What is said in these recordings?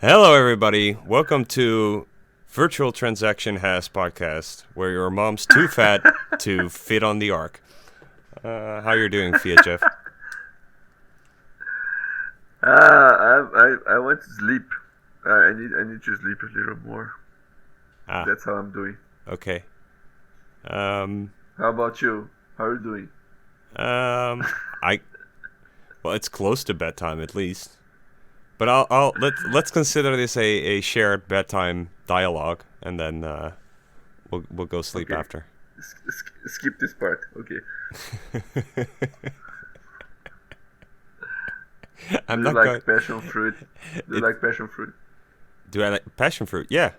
Hello, everybody. Welcome to Virtual Transaction Hash podcast, where your mom's too fat to fit on the ark. How you're doing, fiatjaf? I want to sleep. I need to sleep a little more. Ah, That's how I'm doing. okay. Um, How about you? How are you doing? I well, it's close to bedtime at least, but let's consider this a shared bedtime dialogue, and then we'll go sleep Okay. after. Skip this part. Okay. I'm Do you not going. like passion fruit? Do you It, like passion fruit? do I like passion fruit? Yeah.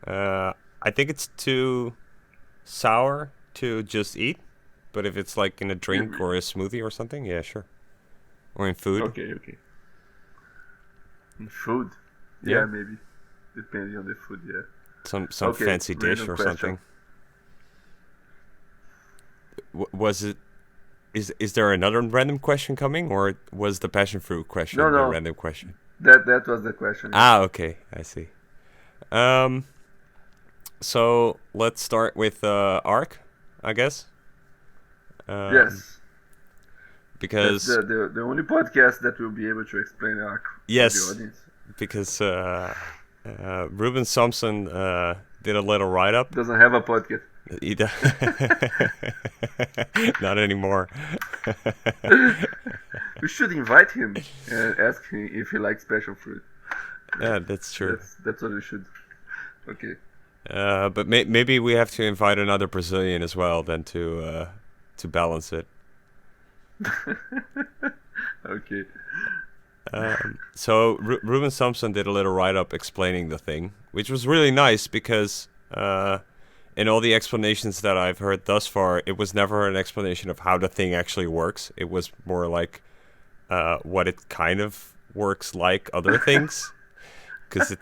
I think it's too sour to just eat, but if it's like in a drink You, or a smoothie or something, yeah, sure. Or in food, okay. In food? yeah, Yeah, maybe. Depending on the food, yeah. some Okay, fancy dish random or question. something. Was it? Is there another random question coming, or was the passion fruit No, question the no. random question? That was the question, yeah. Ah, okay, I see. Um, so let's start with Ark, I guess. Um, Yes. That's because the only podcast that will be able to explain arc for the yes, audience. because Ruben Thompson did a little write up. Doesn't have a podcast. He d- Not anymore. We should invite him and ask him if he likes passion fruit. Yeah, that's true. That's what we should. Okay. But maybe we have to invite another Brazilian as well, then to balance it. Okay. So Ruben Thompson did a little write up explaining the thing, which was really nice because in all the explanations that I've heard thus far, it was never an explanation of how the thing actually works. It was more like what it kind of works like other things, because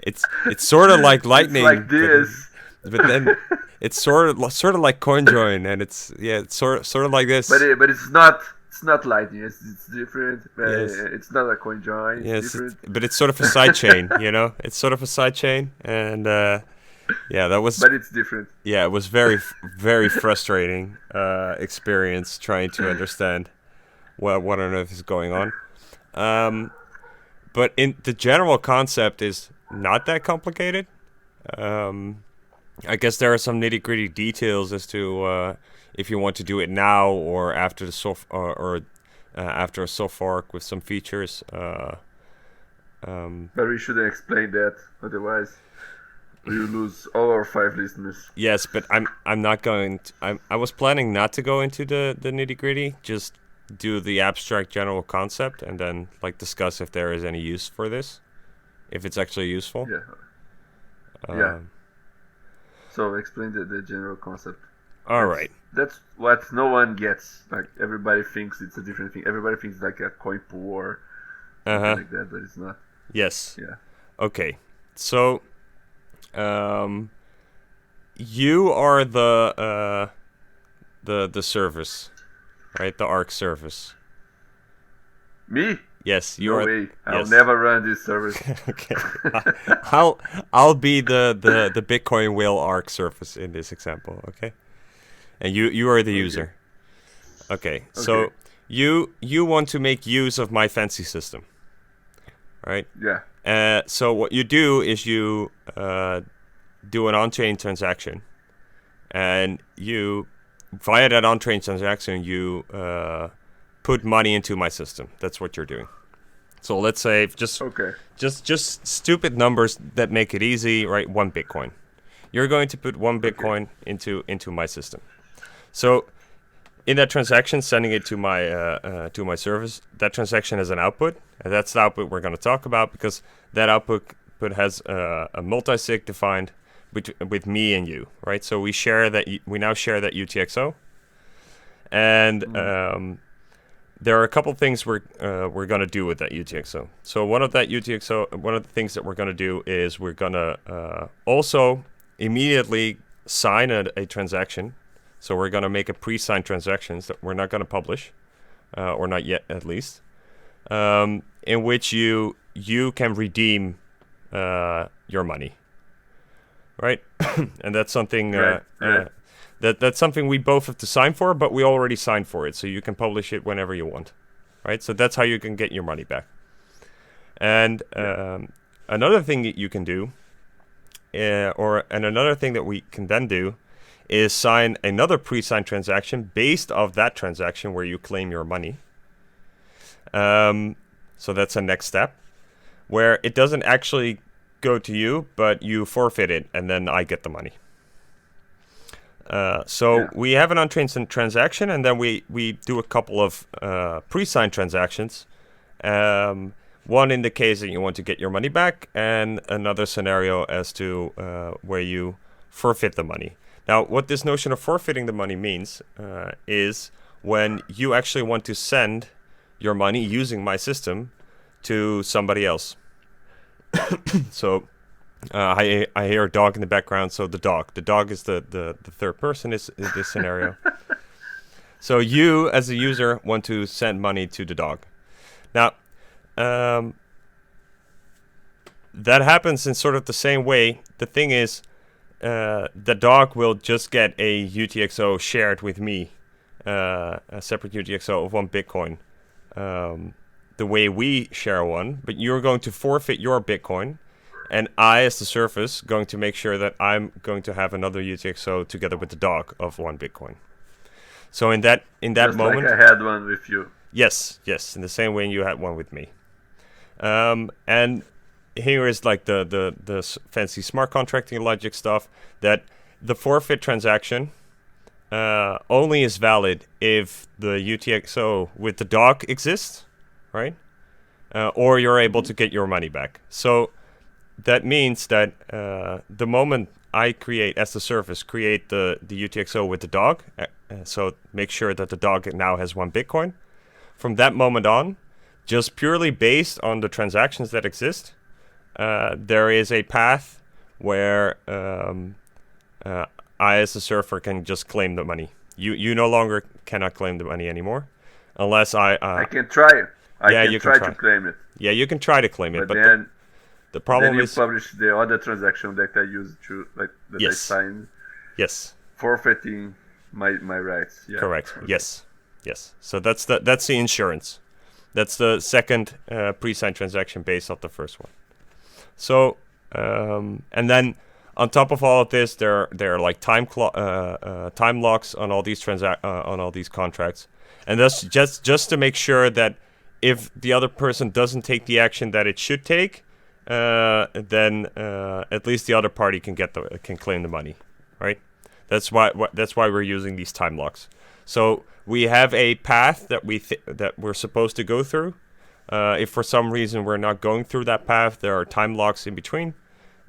it's sort of like It's like lightning, this. but then it's sort of like CoinJoin, and it's sort of like this. But it's not lightning. It's different. Yes. It's not a coin join. It's Yes, different. but it's sort of a side chain, you know. It's sort of a side chain, and yeah, that was But it's different. yeah, it was very frustrating experience trying to understand what on earth is going on. Um, but in the general concept is not that complicated. Um, I guess there are some nitty gritty details as to if you want to do it now or after the soft or after a soft fork with some features. Um, But we shouldn't explain that. Otherwise, we will lose all our 5 listeners. yes, but I'm not going. I was planning not to go into the nitty gritty. Just do the abstract general concept and then like discuss if there is any use for this, if it's actually useful. Yeah. Yeah. Um, So explain the general concept. all That's right. that's what no one gets. Like everybody thinks it's a different thing. Everybody thinks like a coin pool or Uh something huh. like that, but it's not. Yes. Yeah. Okay. So, um, you are the service, right? The Arc service. Me? Yes, you No are. way. I'll Yes. never run this service. Okay. I'll be the Bitcoin whale Arc service in this example. Okay. And you are the Okay. user. Okay. So Okay. you want to make use of my fancy system, right? Yeah. So what you do is you do an on-chain transaction, and you via that on-chain transaction you put money into my system. That's what you're doing. So let's say Okay. just stupid numbers that make it easy, right? 1 Bitcoin. You're going to put one Okay. Bitcoin into my system. So in that transaction, sending it to my service, that transaction has an output, and that's the output we're going to talk about because that output has a multi-sig defined with me and you, right? So we now share that UTXO, and Mm. there are a couple things we're going to do with that UTXO. So one of the things that we're going to do is we're going to also immediately sign a transaction. So we're going to make a pre-signed transactions that we're not going to publish, or not yet at least, in which you you can redeem your money, right? And that's something that's something we both have to sign for, but we already signed for it, so you can publish it whenever you want, right? So that's how you can get your money back. And another thing that you can do, another thing that we can then do, is sign another pre-signed transaction based off that transaction where you claim your money. So that's a next step, where it doesn't actually go to you, but you forfeit it, and then I get the money. We have an untrained transaction, and then we do a couple of pre-signed transactions. One in the case that you want to get your money back, and another scenario as to where you forfeit the money. Now, what this notion of forfeiting the money means is when you actually want to send your money using my system to somebody else. So I hear a dog in the background. So the dog is the third person is this scenario. So you, as a user, want to send money to the dog. Now, that happens in sort of the same way. The thing is, the dog will just get a UTXO shared with me, a separate UTXO of 1 Bitcoin, the way we share one, but you're going to forfeit your Bitcoin, and I, as the service, going to make sure that I'm going to have another UTXO together with the dog of 1 Bitcoin. So in that just moment, like I had one with you. Yes, in the same way you had one with me. And here is like the fancy smart contracting logic stuff, that the forfeit transaction only is valid if the UTXO with the dog exists, right? Or you're able to get your money back. So that means that the moment I create, as the service, create the UTXO with the dog, so make sure that the dog now has 1 Bitcoin. From that moment on, just purely based on the transactions that exist, there is a path where I, as a server, can just claim the money. You no longer cannot claim the money anymore, unless I can try. You can try to claim it. Yeah, you can try to claim it, but then the problem then you is publish the other transaction that I used to I signed. Yes. Forfeiting my rights. Yeah. Correct. Okay. Yes. So that's the insurance. That's the second pre-signed transaction based off the first one. So and then on top of all of this, there are like time locks on all these on all these contracts, and that's just to make sure that if the other person doesn't take the action that it should take, then at least the other party can claim the money, right? That's why we're using these time locks. So we have a path that that we're supposed to go through. If for some reason we're not going through that path, there are time locks in between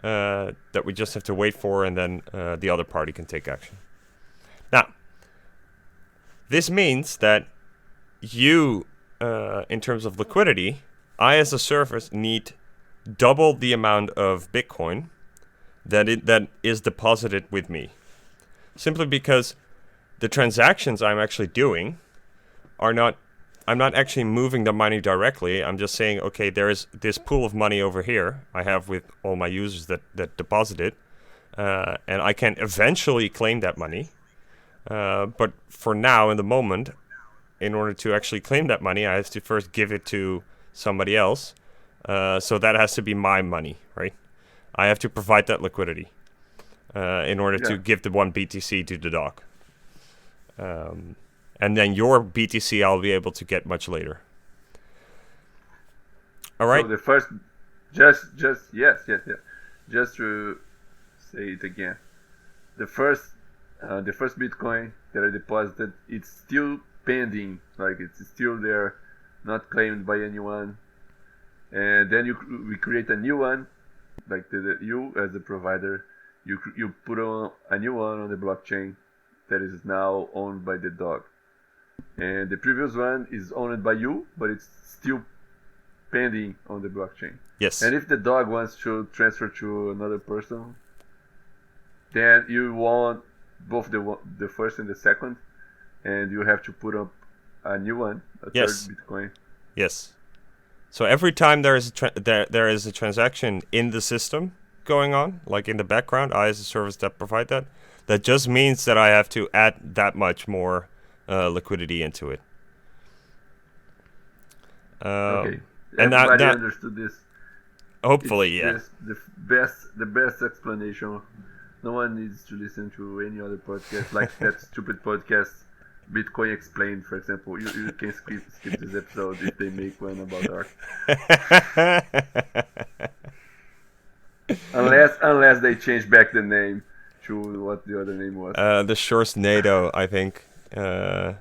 that we just have to wait for, and then the other party can take action. Now, this means that you, in terms of liquidity, I as a service need double the amount of Bitcoin that is deposited with me. Simply because the transactions I'm actually doing I'm not actually moving the money directly. I'm just saying, okay, there is this pool of money over here I have with all my users that deposit it, and I can eventually claim that money. But for now, in the moment, in order to actually claim that money, I have to first give it to somebody else. So that has to be my money, right? I have to provide that liquidity in order to give the 1 BTC to the dog. And then your BTC I'll be able to get much later. All right? So the first, yes. Just to say it again, the first Bitcoin that I deposited, it's still pending, like it's still there, not claimed by anyone. And then we create a new one, like you as the provider, you put on a new one on the blockchain that is now owned by the dog. And the previous one is owned by you, but it's still pending on the blockchain. Yes. And if the dog wants to transfer to another person, then you want both the first and the second, and you have to put up a new one, third Bitcoin. Yes. So every time there is there is a transaction in the system going on, like in the background, I as a service that provide that, that just means that I have to add that much more liquidity into it. Okay, And everybody that understood this. hopefully, It's yeah. the best explanation. No one needs to listen to any other podcast like that stupid podcast, Bitcoin Explained, for example. You can skip this episode if they make one about Ark. Unless they change back the name to what the other name was. The Shores NATO, I think. Yeah.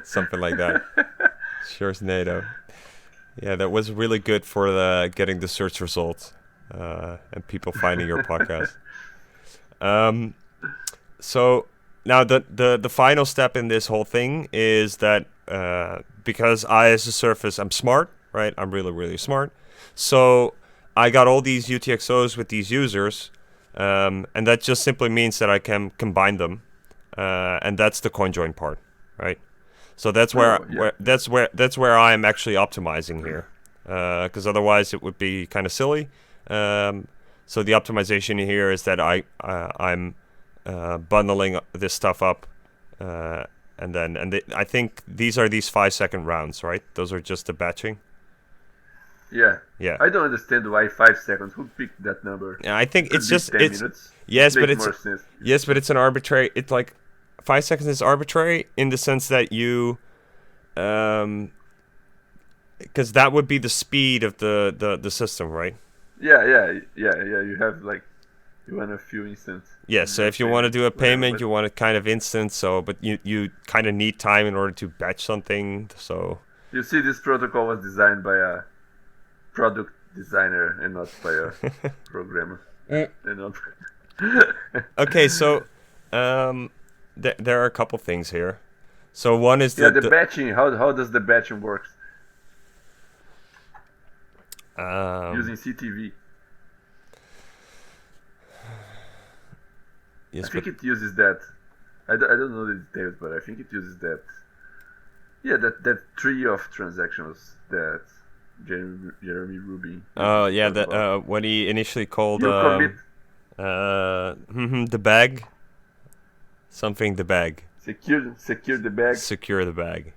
Something like that. Shores NATO. Yeah, that was really good for getting the search results and people finding your podcast. So now the final step in this whole thing is that because I as a surface, I'm smart, right? I'm really, really smart. So I got all these UTXOs with these users, and that just simply means that I can combine them, and that's the CoinJoin part, right? So that's where I'm actually optimizing here, because otherwise it would be kind of silly. So the optimization here is that I'm bundling this stuff up, I think these are these 5-second rounds, right? Those are just the batching. Yeah. Yeah. I don't understand why 5 seconds. Who picked that number? Yeah, I think it's just 10 minutes. Yes, but Makes more sense. yes, but it's an arbitrary. It's like 5 seconds is arbitrary in the sense that you, because that would be the speed of the system, right? Yeah. You have like you want a few instants. Yeah. So if you want to do a payment, you want it kind of instant. So, but you kind of need time in order to batch something. So you see, this protocol was designed by a product designer and not by a programmer. Okay, so there are a couple things here. So one is the batching. How does the batching work? Using CTV. Yes, I think it uses that. I don't know the details, but I think it uses that. Yeah, that tree of transactions that Jeremy Rubin. Oh yeah, that what he initially called commit the bag. Something the bag. Secure the bag. Secure the bag.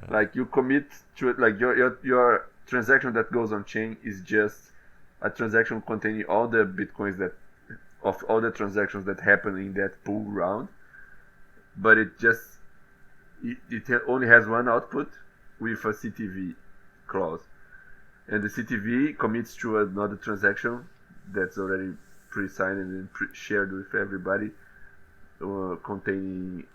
Like you commit to it, like your transaction that goes on chain is just a transaction containing all the bitcoins of all the transactions that happen in that pool round, but it only has one output with a CTV clause, and the CTV commits to another transaction that's already pre-signed and shared with everybody, containing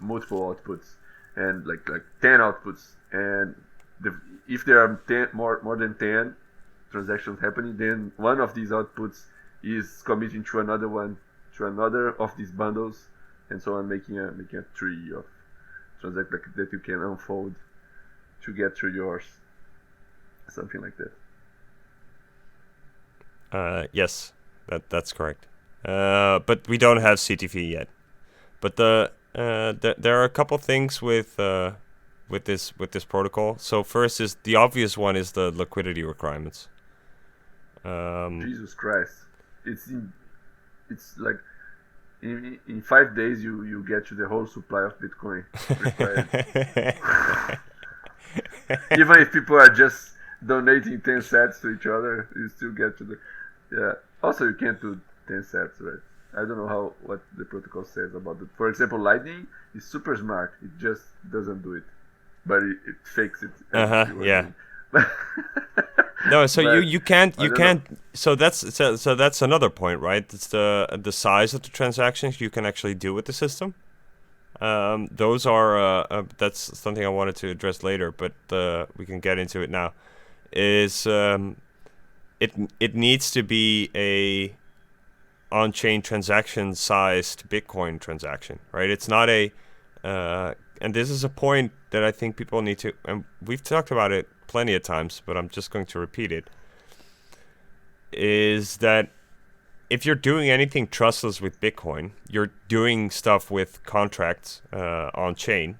multiple outputs and like 10 outputs, and if there are 10 more than 10 transactions happening, then one of these outputs is committing to another of these bundles, and so on, making a tree of transactions that you can unfold to get to yours, something like that. Yes, that's correct. But we don't have CTV yet. But there are a couple things with this protocol. So first is the obvious one is the liquidity requirements. Jesus Christ! It's like in 5 days you get to the whole supply of Bitcoin. Even if people are just donating 10 sats to each other, you still get to the Also, you can't do 10 sats, right? I don't know what the protocol says about it. For example, Lightning is super smart. It just doesn't do it, but it fakes it. Yeah. No, so you can't. So that's another point, right? It's the size of the transactions you can actually do with the system. Those are that's something I wanted to address later, but we can get into it now. Is it needs to be a on-chain transaction sized Bitcoin transaction, right? It's not a and this is a point that I think people need to, and we've talked about it plenty of times, but I'm just going to repeat it, is that if you're doing anything trustless with Bitcoin, you're doing stuff with contracts on chain,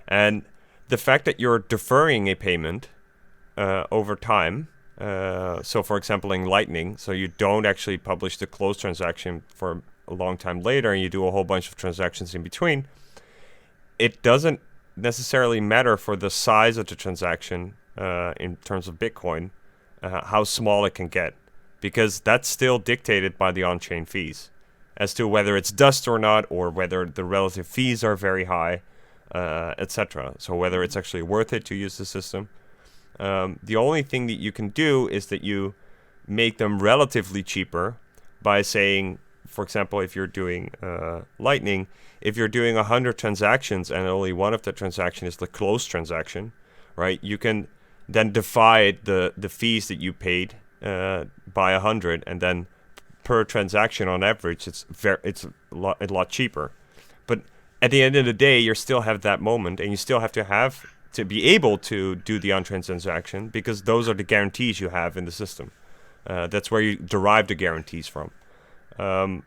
and the fact that you're deferring a payment over time. So, for example, in Lightning, so you don't actually publish the closed transaction for a long time later, and you do a whole bunch of transactions in between. It doesn't necessarily matter for the size of the transaction in terms of Bitcoin, how small it can get, because that's still dictated by the on-chain fees as to whether it's dust or not, or whether the relative fees are very high, etc. So whether it's actually worth it to use the system. The only thing that you can do is that you make them relatively cheaper by saying, for example, if you're doing Lightning, if you're doing 100 transactions and only one of the transaction is the closed transaction, right? You can then divide the fees that you paid by 100, and then per transaction on average, it's a lot cheaper. But at the end of the day, you still have that moment, and you still have to be able to do the on-chain transaction, because those are the guarantees you have in the system. That's where you derive the guarantees from. And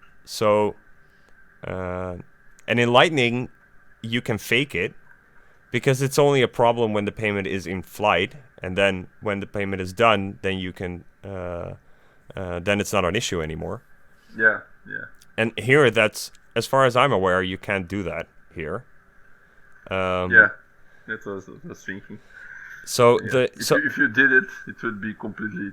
in Lightning, you can fake it, because it's only a problem when the payment is in flight, and then when the payment is done, then you can then it's not an issue anymore. Yeah. And here, that's, as far as I'm aware, you can't do that here. That's what I was thinking. So if you did it, it would be completely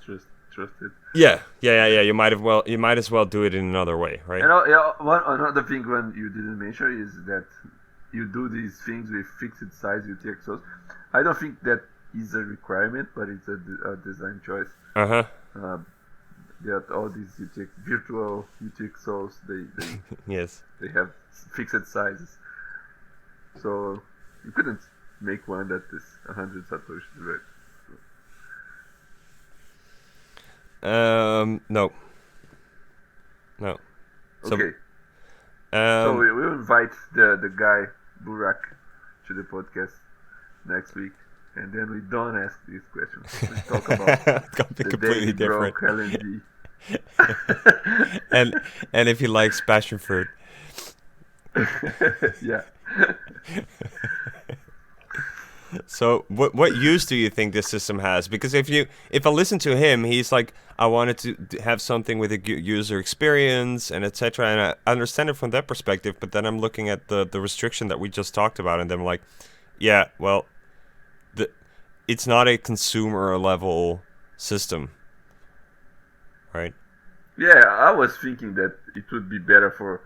trusted. Yeah. You might as well do it in another way, right? And another thing when you didn't mention is that you do these things with fixed size UTXOs. I don't think that is a requirement, but it's a design choice. That all these virtual UTXOs, they yes, they have fixed sizes. So you couldn't make one that is 100 satoshis, right? No. Okay. So we will invite the guy Burak to the podcast next week, and then we don't ask these questions. We talk about the completely different LNG. and if he likes passion fruit. Yeah. So what use do you think this system has? Because if I listen to him, he's like, I wanted to have something with a user experience and etc. And I understand it from that perspective, but then I'm looking at the restriction that we just talked about, and I'm like, yeah, well, it's not a consumer level system, right? Yeah, I was thinking that it would be better for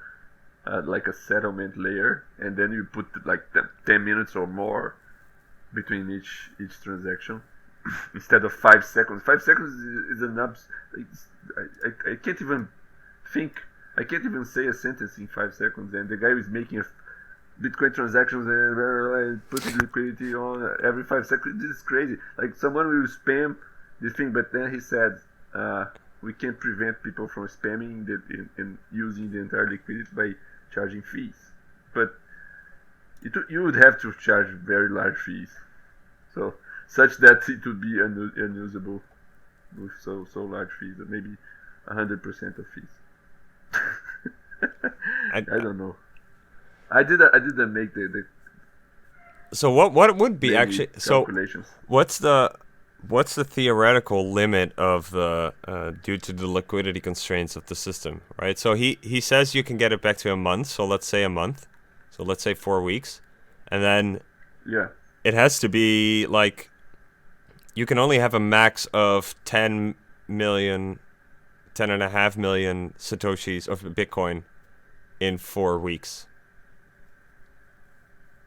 like a settlement layer, and then you put like 10 minutes or more between each transaction instead of 5 seconds. 5 seconds is enough. I can't even think. I can't even say a sentence in 5 seconds, and the guy is making a Bitcoin transactions and putting liquidity on every 5 seconds. This is crazy. Like, someone will spam this thing, but then he said, we can't prevent people from spamming and using the entire liquidity by charging fees. But you would have to charge very large fees, so such that it would be unusable with so large fees, maybe 100% of fees. I don't know. I didn't make the So what would be actually calculations. So what's the theoretical limit of the due to the liquidity constraints of the system, right? So he says you can get it back to a month, so let's say a month. So let's say 4 weeks. And then it has to be like, you can only have a max of 10.5 million satoshis of Bitcoin in 4 weeks.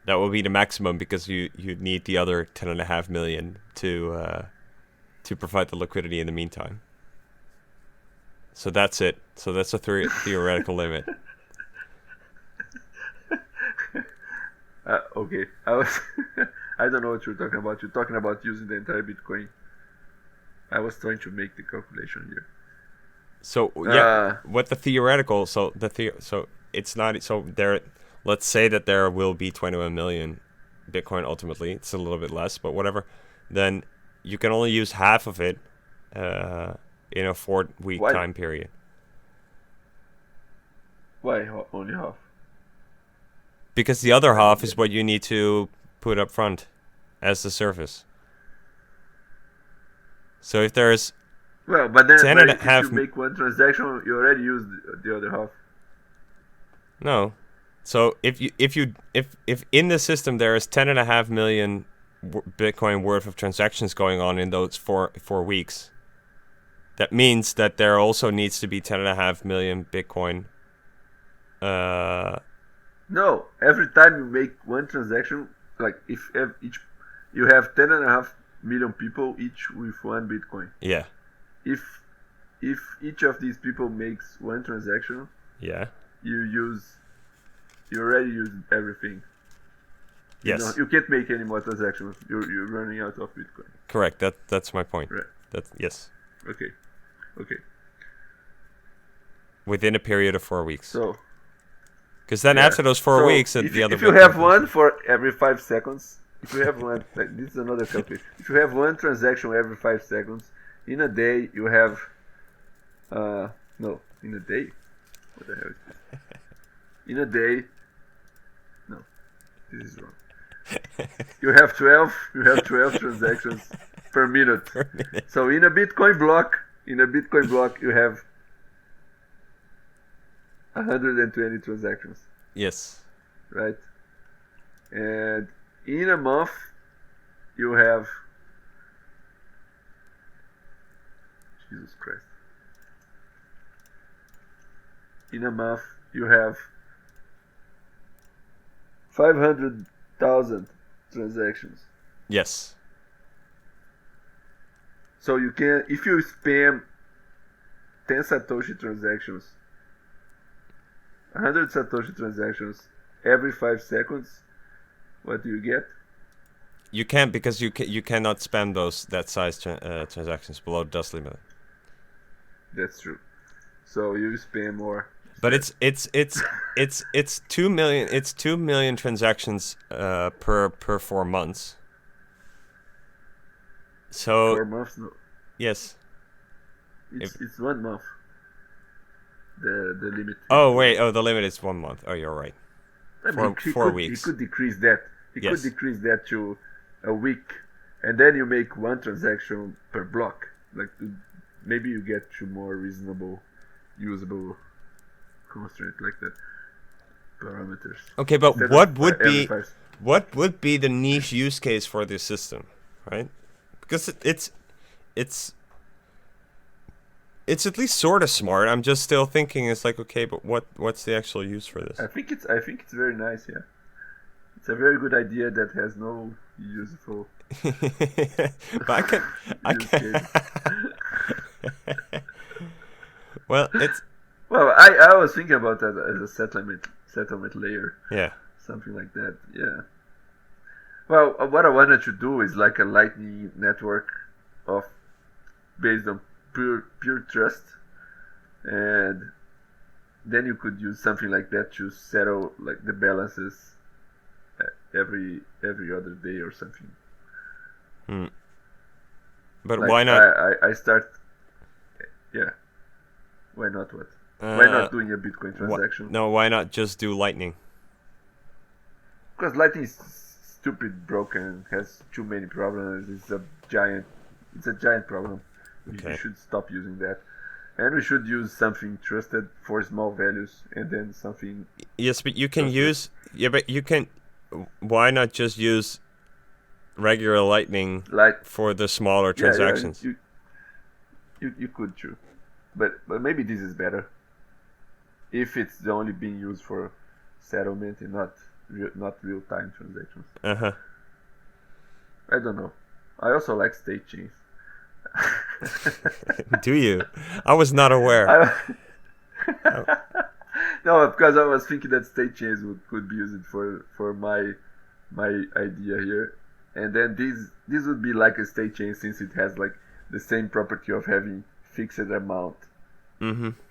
That will be the maximum, because you need the other 10.5 million to provide the liquidity in the meantime. So that's it. So that's a theoretical limit. Okay, I don't know what you're talking about. You're talking about using the entire Bitcoin. I was trying to make the calculation here. So what the theoretical? So it's not. So there. Let's say that there will be 21 million Bitcoin ultimately. It's a little bit less, but whatever. Then you can only use half of it in a 4-week time period. Why only half? Because the other half is what you need to put up front as the surface. So if there's Well, but then 10 and a if half you make one transaction, you already used the other half. No. So if in the system there is 10.5 million Bitcoin worth of transactions going on in those four weeks, that means that there also needs to be 10.5 million Bitcoin. No, every time you make one transaction, like if each you have 10.5 million people each with one Bitcoin. Yeah. If each of these people makes one transaction, Yeah. you already used everything. Yes. You can't make any more transactions. You're running out of Bitcoin. Correct. That's my point. Right. Yes. Okay. Within a period of 4 weeks. So. Because then after those 4 weeks, if the other. If you have one for every 5 seconds, if you have one, like, this is another calculation. If you have one transaction every 5 seconds, in a day you have, no, in a day, what the hell is this? In a day, no, this is wrong. You have 12 transactions per minute. So in a Bitcoin block, you have 120 transactions. Yes. Right? And in a month, you have... Jesus Christ. In a month, you have 500,000 transactions. Yes. So you can, if you spam 10 Satoshi transactions, 100 Satoshi transactions every 5 seconds, what do you get? You can't, because you cannot spam that size transactions below the dust limit. That's true. So you spam more. But it's 2 million. It's 2 million transactions per 4 months. So 4 months, no. Yes. It's 1 month. The limit. Oh wait. Oh, the limit is 1 month. Oh, you're right. I mean, 4 weeks. He could decrease that. He could decrease that to a week, and then you make one transaction per block. Like maybe you get to more reasonable, usable constraint like that. Parameters. Okay, but what would be the niche use case for this system, right? Because it's at least sort of smart. I'm just still thinking it's like, okay, but what's the actual use for this? I think it's very nice, yeah. It's a very good idea that has no useful. But I can. Well, it's. Well, I was thinking about that as a settlement layer. Yeah. Something like that. Yeah. Well, what I wanted to do is like a Lightning network based on pure trust, and then you could use something like that to settle like the balances every other day or something. But like why not? I start. Yeah. Why not? What? Why not doing a Bitcoin transaction? No, why not just do Lightning? Because Lightning is stupid, broken, has too many problems. It's a giant problem. Okay. We should stop using that, and we should use something trusted for small values, and then something. Yes, but you can use. Yeah, but you can. Why not just use regular Lightning for the smaller transactions? Yeah, you could too, but maybe this is better. If it's only being used for settlement and not real time transactions. I don't know. I also like state chains. Do you? I was not aware. No, because I was thinking that state chains could be used for my idea here, and then this would be like a state chain since it has like the same property of having fixed amount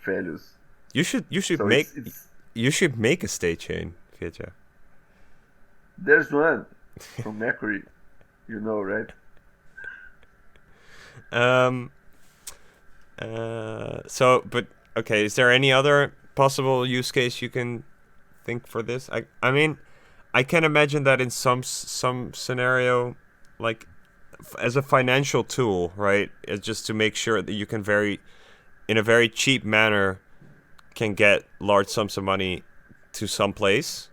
values. You should So make you should make a state chain, fiatjaf. There's one from Mercury, you know, right? So, but okay, is there any other possible use case you can think for this? I mean, I can imagine that in some scenario, like as a financial tool, right? It's just to make sure that you can in a very cheap manner, can get large sums of money to some place.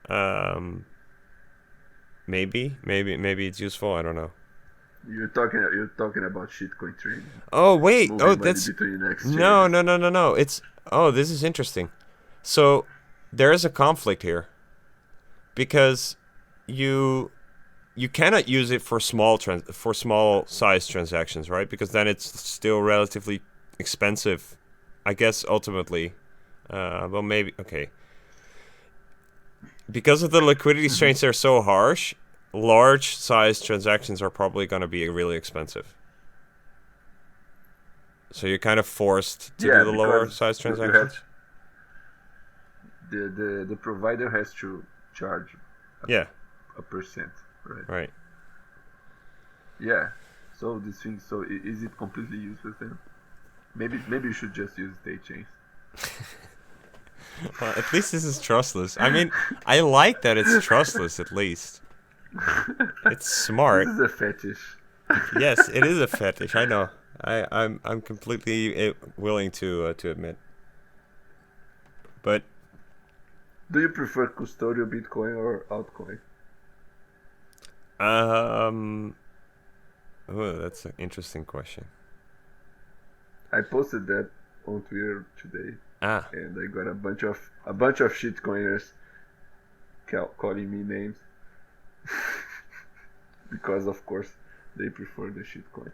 Um, maybe it's useful. I don't know. You're talking about shitcoin trading, Oh wait. Oh, moving money that's between no, exchanges. no, no, no, no. It's oh, this is interesting. So there is a conflict here because you you cannot use it for for small size transactions, right? Because then it's still relatively expensive, I guess. Ultimately, well, maybe okay. Because of the liquidity Hmm. strains are so harsh, large size transactions are probably going to be really expensive. So you're kind of forced to do Yeah, the lower because size you have transactions. the provider has to charge Yeah, a percent, right? right. Yeah. So this thing, so is it completely useless then? Maybe you should just use state chains. Well, at least this is trustless. I mean, I like that it's trustless. At least it's This smart. is a fetish. Yes, it is a fetish. I know. I'm completely willing to admit. But Do you prefer custodial Bitcoin or altcoin? um, oh, that's an interesting question. I posted that on Twitter today, Ah, and I got a bunch of shitcoiners calling me names because, of course, they prefer the shitcoin.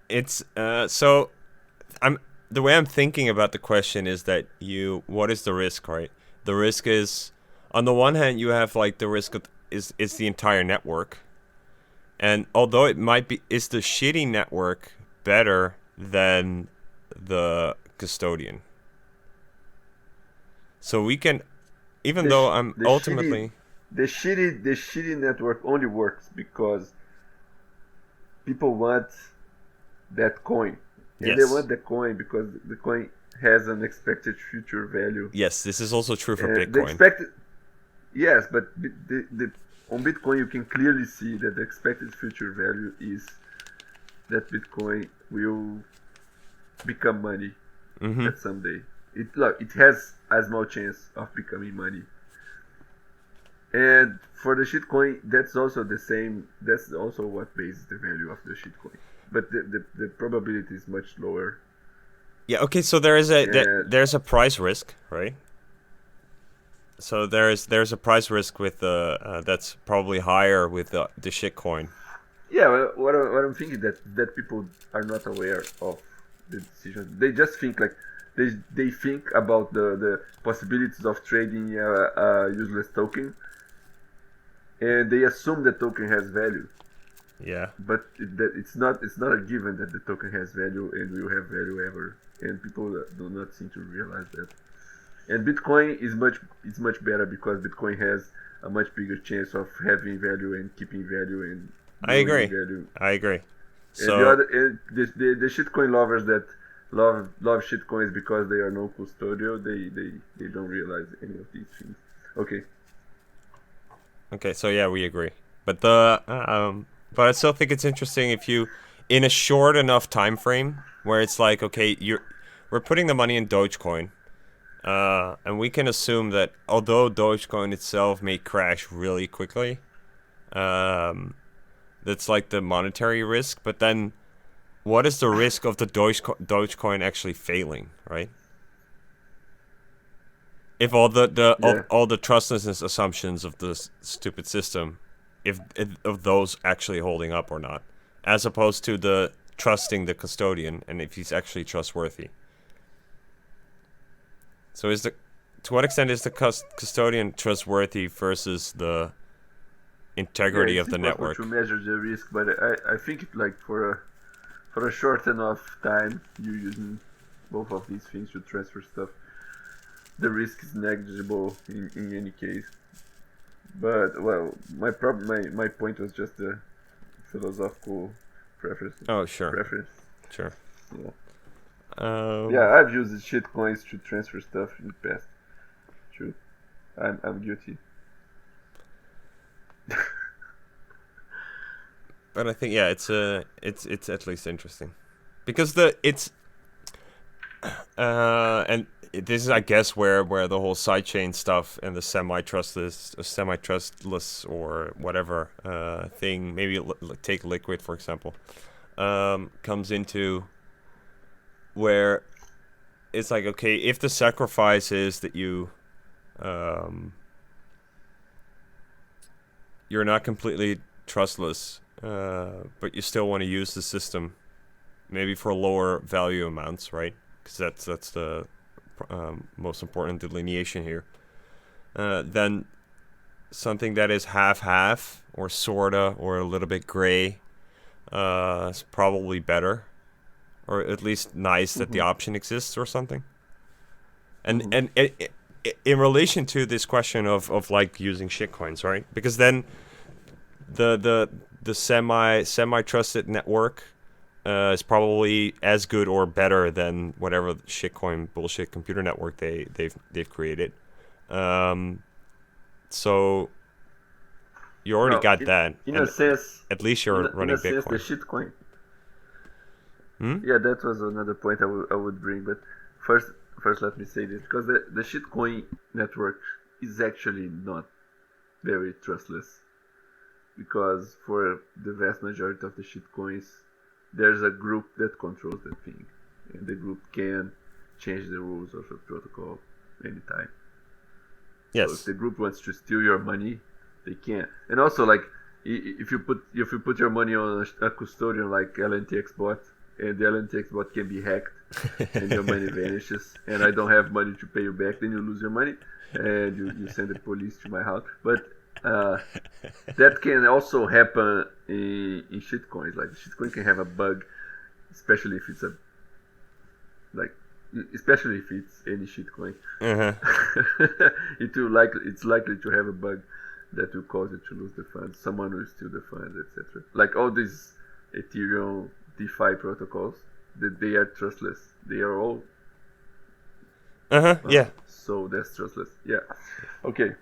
it's so I'm the way I'm thinking about the question is that what is the risk, right? The risk is on the one hand you have like the risk of is the entire network. And although it might be is the shitty network better than the custodian. So we can even The though sh- I'm the shitty ultimately the shitty network only works because people want that coin, and they yes. want the coin because the coin has an expected future value, Yes, this is also true for and the Bitcoin. expected yes, but on Bitcoin you can clearly see that the expected future value is that Bitcoin will become money Mhm. at some day. It has a small chance of becoming money. And for the shitcoin, that's also the same. That's also what bases the value of the shitcoin. But the probability is much lower. Yeah, okay, so And there's a price risk, right? So there's a price risk with the that's probably higher with the shitcoin. yeah, well, what I'm thinking that people are not aware of the decision. They just think like they think about the possibilities of trading a useless token, and they assume the token has value. Yeah. But it's not a given that the token has value and will have value ever, and people do not seem to realize that. And Bitcoin is much better because Bitcoin has a much bigger chance of having value and keeping value and I growing in agree. value. I agree. And the So other the shitcoin lovers that love shitcoins because they are non-custodial, they don't realize any of these things. Okay. okay, so yeah, we agree. But the but I still think it's interesting if you in a short enough time frame where it's like okay, we're putting the money in Dogecoin. And we can assume that although Dogecoin itself may crash really quickly, um, that's like the monetary risk. But then, what is the risk of the Dogecoin actually failing, right? If Yeah. all the trustlessness assumptions of the stupid system, if of those actually holding up or not, as opposed to the trusting the custodian and if he's actually trustworthy. So to what extent is the custodian trustworthy versus the Yeah, integrity it's of the impossible to network? measure the risk, but I think it like for a short enough time you're using both of these things to transfer stuff, the risk is negligible in any case. But well, my point was just a philosophical preference. Oh, sure, Preference. sure. Yeah. Um, Yeah, I've used shit coins to transfer stuff in the past. True. I'm guilty. But I think it's at least interesting, because and this is, I guess, where the whole sidechain stuff and the semi-trustless or whatever thing, maybe take Liquid for example, comes into, where it's like, okay, if the sacrifice is that you're not completely trustless, but you still want to use the system, maybe for lower value amounts, right? Because that's the most important delineation here. Then something that is half-half or sorta or a little bit gray is probably better, or at least nice that the option exists or something. And in relation to this question of like using shitcoins, right? Because then the semi trusted network is probably as good or better than whatever shitcoin bullshit computer network they've created. So you already got that. In a sense, at least you're running in a sense, Bitcoin. the shitcoin. Hmm? Yeah, that was another point I would bring. But first let me say this, because the shitcoin network is actually not very trustless, because for the vast majority of the shitcoins, there's a group that controls the thing, and the group can change the rules of the protocol anytime. Yes. So if the group wants to steal your money, they can. And also, like, if you put your money on a custodian like LNTX bot, and the LNTX bot can be hacked, and your money vanishes, and I don't have money to pay you back, then you lose your money, and you send the police to my house. But that can also happen in shitcoins. Like, shitcoin can have a bug, especially if it's especially if it's any shitcoin. It's likely to have a bug that will cause it to lose the funds. Someone will steal the funds, etc. Like all these Ethereum DeFi protocols, they are trustless. They are all Yeah. so that's trustless. Yeah. Okay.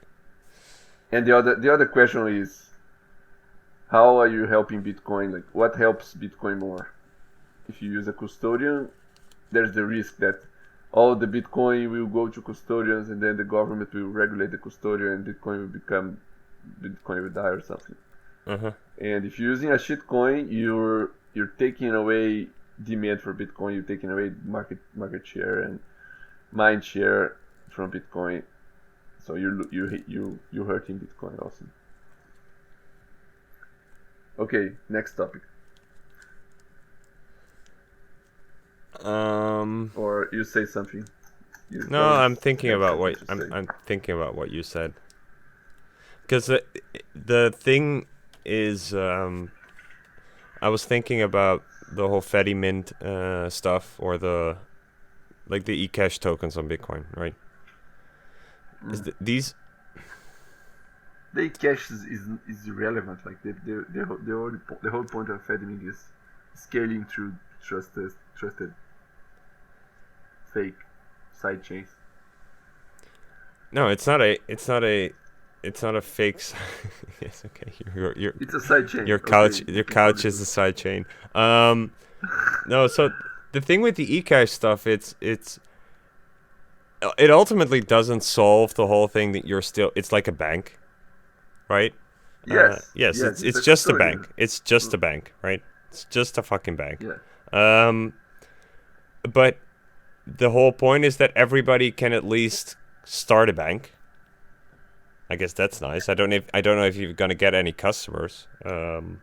And the other question is, how are you helping Bitcoin? Like, what helps Bitcoin more? If you use a custodian, there's the risk that all the Bitcoin will go to custodians, and then the government will regulate the custodian, and Bitcoin will die or something. And if you're using a shitcoin, you're taking away demand for Bitcoin. You're taking away market share and mind share from Bitcoin. So you're hurting Bitcoin also. Okay, next topic. Or you say something. No, I'm thinking about what you said. Because the thing is, I was thinking about the whole Fedimint stuff, or the eCash tokens on Bitcoin, right? These the eCash is irrelevant. Like the whole point of Fedimint is scaling through trusted fake side chains. No, it's not a fake. Yes, okay. It's a side chain. Your couch is a side chain. No, so the thing with the eCash stuff, it ultimately doesn't solve the whole thing that it's like a bank, right? Yes. It's just a bank. It's just a bank, right? It's just a fucking bank. Yeah. But the whole point is that everybody can at least start a bank. I guess that's nice. I don't know if you're gonna get any customers. Well,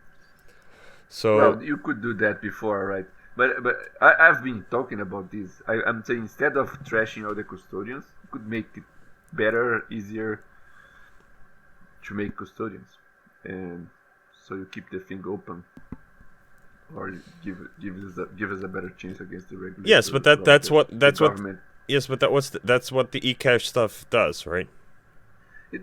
you could do that before, right? But I've been talking about this. I'm saying, instead of trashing all the custodians, you could make it better, easier to make custodians, and so you keep the thing open, or give us a better chance against the regulators. Yes, but that's what yes, but that's what the eCash stuff does, right?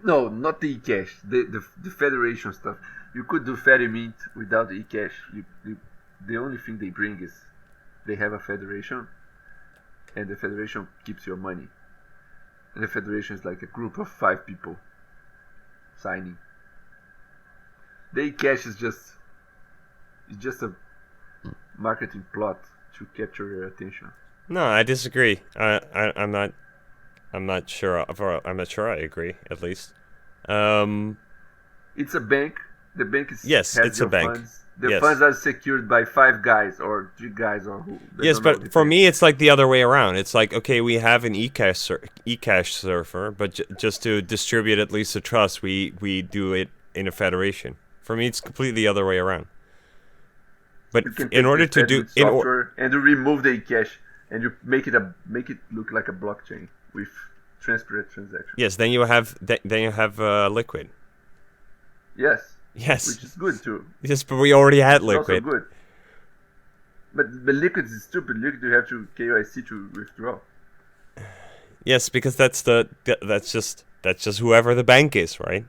No, not the eCash. The federation stuff. You could do Fedimint without the eCash. The only thing they bring is they have a federation, and the federation keeps your money. And the federation is like a group of 5 people signing. The cash is just a marketing plot to capture your attention. No, I disagree. I'm not sure. I'm not sure I agree. At least. It's a bank. The bank Yes, has it's a your bank. funds. The Yes. funds are secured by 5 guys or 3 guys or who. They Yes, don't know, but for depends. me, it's like the other way around. It's like, okay, we have an eCash server, but just to distribute at least the trust, we do it in a federation. For me, it's completely the other way around. But You can in take order the to do Fedmint software and you remove the eCash and you make it look like a blockchain with transparent transactions. yes, then you have Liquid. Yes, Yes, which is good too. yes, but we already had It's also Liquid. good. But Liquid is stupid. Liquid you have to KYC to withdraw. Yes, because that's just whoever the bank is, right?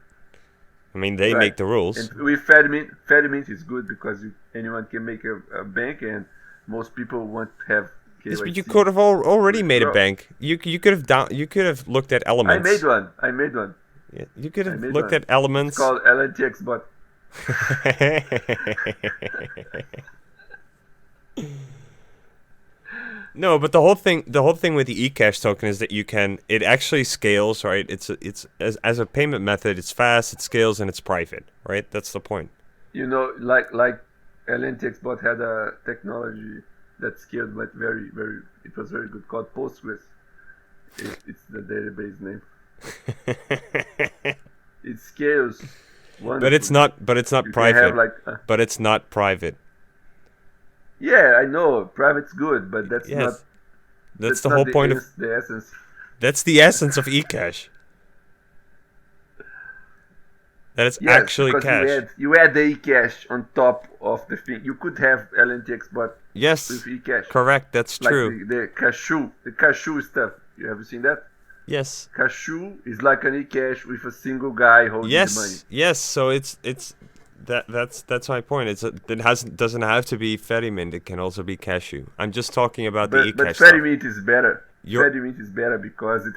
I mean, they Right. make the rules. And with Fedmint is good because anyone can make a bank and most people want to have KYC. Yes, but you could have already made a withdraw. bank. You could have looked at I elements. made one. Yeah, you could have made looked one. at elements. It's called LNTX bot. No, but the whole thing with the eCash token is that it actually scales, right? It's as a payment method, it's fast, it scales, and it's private, right? That's the point. You know, like LNTX bot had a technology that scaled, but it was very good, called Postgres. It's the database name. It scales. But it's not You can private. have like, But it's not private. yeah, I know, private's good, but that's Yes. not. That's the whole point of. the essence. That's the essence of eCash. That it's Yes, actually because cash. you add the eCash on top of the thing. You could have LNTX bot Yes, with eCash. correct. That's Like true. the cashew stuff. You have seen that? Yes. Cashew is like an eCash with a single guy holding the money. Yes. So it's that's my point. Doesn't have to be Fedimint. It can also be cashew. I'm just talking about the But eCash stuff. Fedimint is better. You're- Fedimint is better because it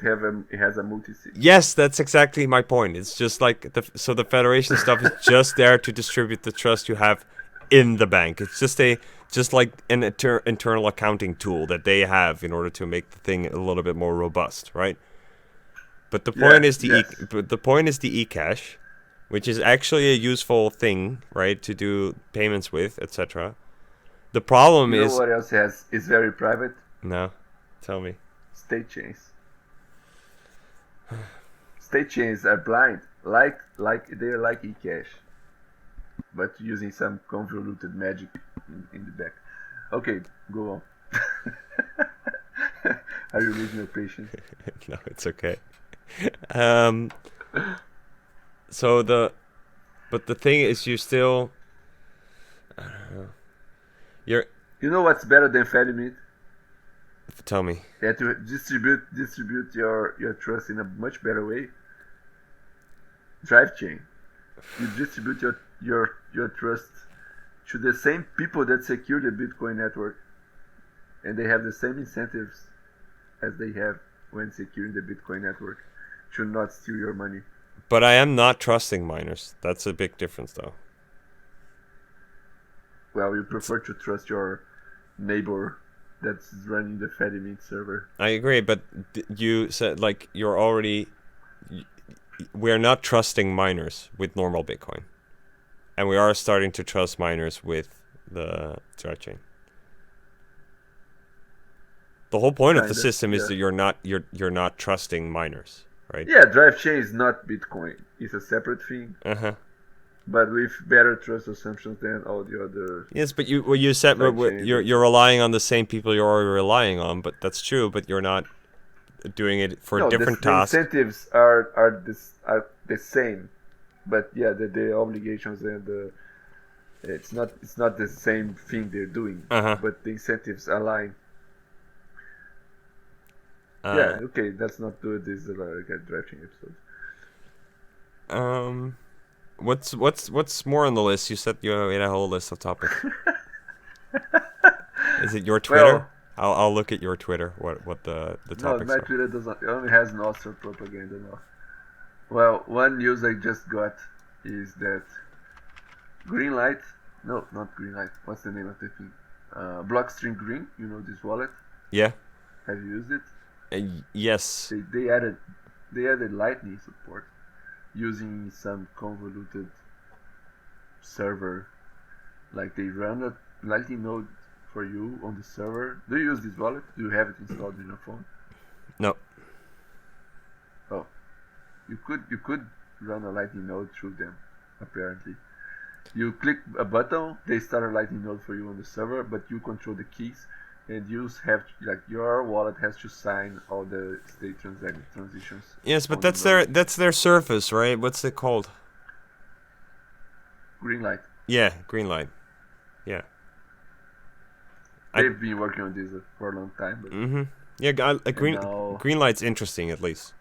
has a multi-sig. Yes, that's exactly my point. It's just like the Federation stuff is just there to distribute the trust you have in the bank. It's just like an internal accounting tool that they have in order to make the thing a little bit more robust, right? But the point is the point is the eCash, which is actually a useful thing, right, to do payments with, etc. The problem You know is what else is very private? no, tell me. State chains. State chains are blind, like they're like eCash, but using some convoluted magic in the back. Okay, go on. Are you losing your patience? No, it's okay. So but the thing is, you still, I don't know. You know what's better than Fedimint? Tell me. That you distribute your trust in a much better way. Drive chain. You distribute your trust to the same people that secure the Bitcoin network, and they have the same incentives as they have when securing the Bitcoin network to not steal your money. But I am not trusting miners. That's a big difference, though. Well, you prefer to trust your neighbor that's running the Fedimint server. I agree, but you said like we're not trusting miners with normal Bitcoin, and we are starting to trust miners with the Drive chain. The whole point of the Kinda, system is yeah. that you're not trusting miners, right? Yeah, Drive chain is not Bitcoin. It's a separate thing, Uh-huh. but with better trust assumptions than all the other. Yes, but you said Drive chain. you're relying on the same people you're already relying on, but that's true. But you're not doing it for different the tasks. incentives are the same, but yeah, the obligations and it's not the same thing they're doing, Uh-huh. but the incentives align. Uh, Yeah, okay, let's not do this like a Drive chain episode. What's more on the list? You said you had a whole list of topics. Is it your Twitter? Well, I'll look at your Twitter. What the No, topics my are. Twitter doesn't. It only has Nostr propaganda now. Well, one news I just got is that Greenlight. No, not Greenlight. What's the name of the thing? Blockstream Green. You know this wallet? Yeah. Have you used it? Yes. They added Lightning support using some convoluted server. Like they run a Lightning node for you on the server. Do you use this wallet? Do you have it installed in your phone? No. Oh, you could run a Lightning node through them. Apparently, you click a button, they start a Lightning node for you on the server, but you control the keys, and you have like your wallet has to sign all the state transitions. Yes, but on the node. that's their surface, right? What's it called? Greenlight. Yeah, Greenlight. Yeah. They've been working on this for a long time, but Yeah, and now Greenlight's interesting at least.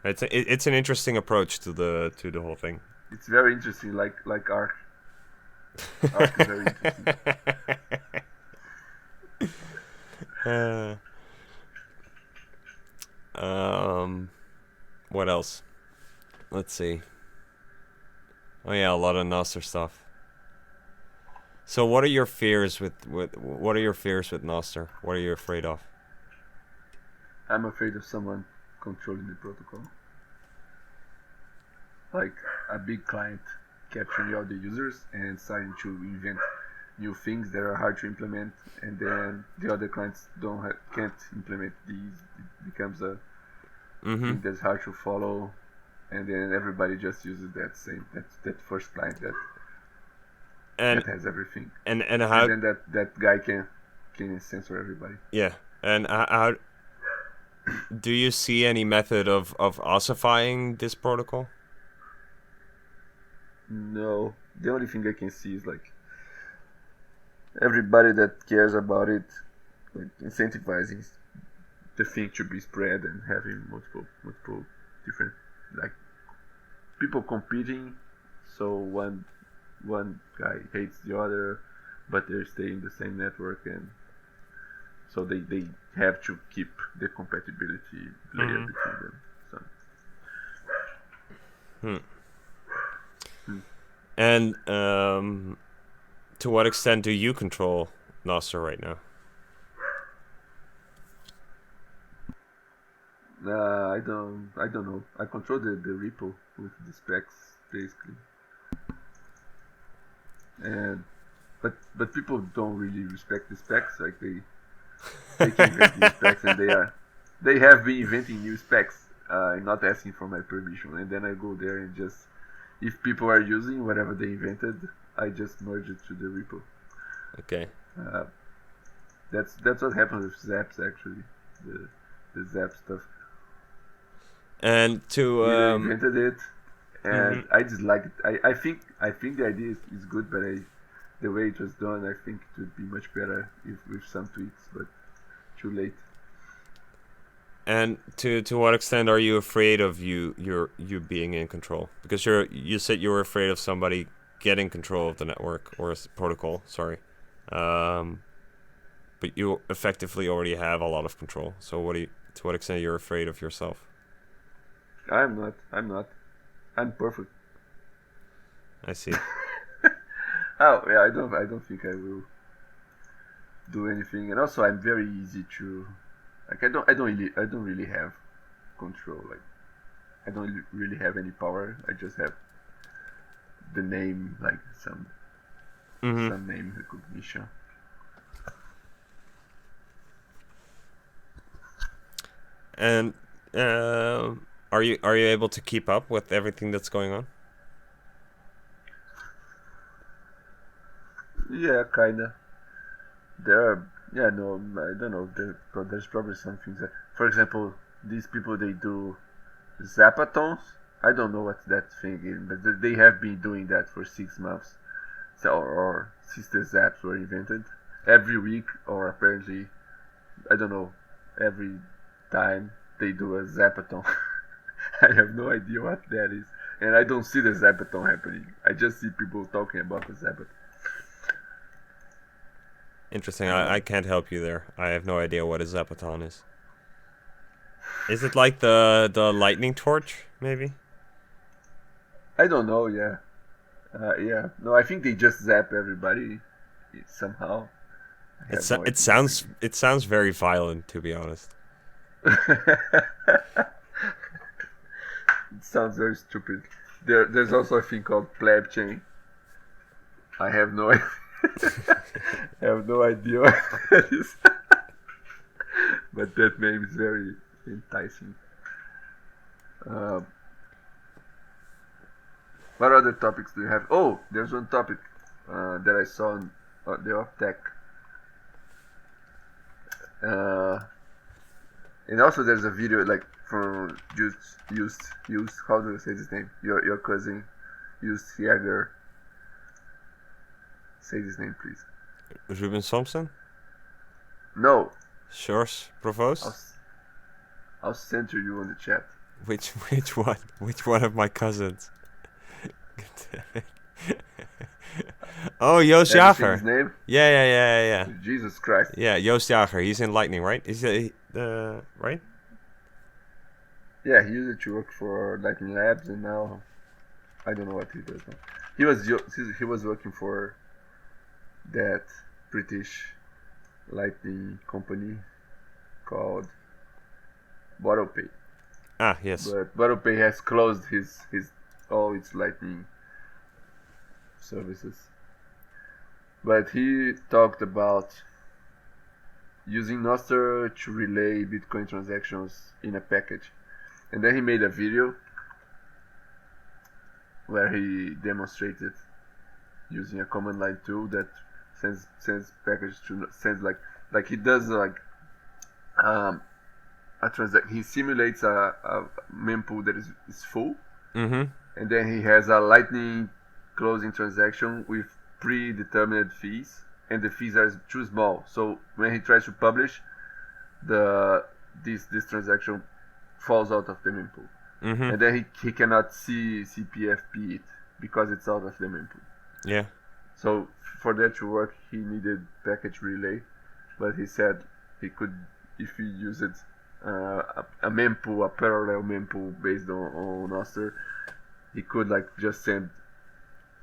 It's an interesting approach to the whole thing. it's very interesting. Like Ark. Ark is very interesting. What else? Let's see. Oh yeah, a lot of Nostr stuff. So what are your fears with Nostr? What are you afraid of? I'm afraid of someone controlling the protocol. Like a big client capturing all the users and starting to invent new things that are hard to implement, and then the other clients can't implement these. It becomes a thing that's hard to follow, and then everybody just uses that first client that has everything. And how? And then that guy can censor everybody. Yeah, and how? Do you see any method of ossifying this protocol? No, the only thing I can see is like everybody that cares about it, like incentivizing the thing to be spread and having multiple different like people competing. So one guy hates the other, but they're staying in the same network, and so they have to keep the compatibility layer between them. So. And to what extent do you control Nostr right now? I don't know. I control the repo with the specs basically, and but people don't really respect the specs. Like they can invent new specs, and they have been inventing new specs and not asking for my permission. And then I go there and just, if people are using whatever they invented, I just merge it to the repo. Okay. That's what happens with Zaps actually, the Zap stuff. And to I invented it, and I just like it. I think the idea is good, but the way it was done, I think it would be much better with some tweaks, but too late. And to what extent are you afraid of you being in control? Because you said you were afraid of somebody getting control of the network or protocol. Sorry, but you effectively already have a lot of control. So to what extent you're afraid of yourself? I'm not. I'm perfect. I see. Oh yeah, I don't think I will do anything, and also I'm very easy to, like I don't really have control. Like I don't really have any power. I just have the name, like some name recognition. And are you able to keep up with everything that's going on? Yeah, kinda. There are, yeah, no, I don't know. There's probably some things that, for example, these people, they do zapathons. I don't know what that thing is, but they have been doing that for 6 months. So, or since the zaps were invented, every week, or apparently, I don't know, every time they do a zapathon. I have no idea what that is, and I don't see the zapathon happening. I just see people talking about the zapathon. Interesting. I can't help you there. I have no idea what a zapaton is. Is it like the lightning torch, maybe? I don't know. Yeah, yeah. No, I think they just zap everybody somehow. I have no idea. It sounds very violent, to be honest. It sounds very stupid. There's also a thing called pleb chain. I have no idea. I have no idea what that is. But that name is very enticing. Um, what other topics do you have? Oh, there's one topic that I saw on the off tech. And also there's a video like from used how do you say this name? Your cousin used Jäger. Say this name, please. Ruben Thompson? No. George Provost? I'll censor you on the chat. Which one? Which one of my cousins? Oh, Joost Have you seen Jager. his name? Yeah. Jesus Christ. Yeah, Joost Jager. He's in Lightning, right? Is he right? Yeah, he used to work for Lightning Labs, and now I don't know what he does now. He was working for that British Lightning company called BottlePay. Ah, yes. But BottlePay has closed his all its Lightning services. But he talked about using Nostr to relay Bitcoin transactions in a package. And then he made a video where he demonstrated using a command line tool that sends package to sends like he does like a transaction. He simulates a mempool that is full, Mm-hmm. and then he has a lightning closing transaction with predetermined fees, and the fees are too small. So when he tries to publish, this transaction falls out of the mempool, Mm-hmm. and then he cannot CPFP it because it's out of the mempool. Yeah. So for that to work, he needed package relay, but he said he could, if he used a mempool, a parallel mempool based on Nostr, he could like just send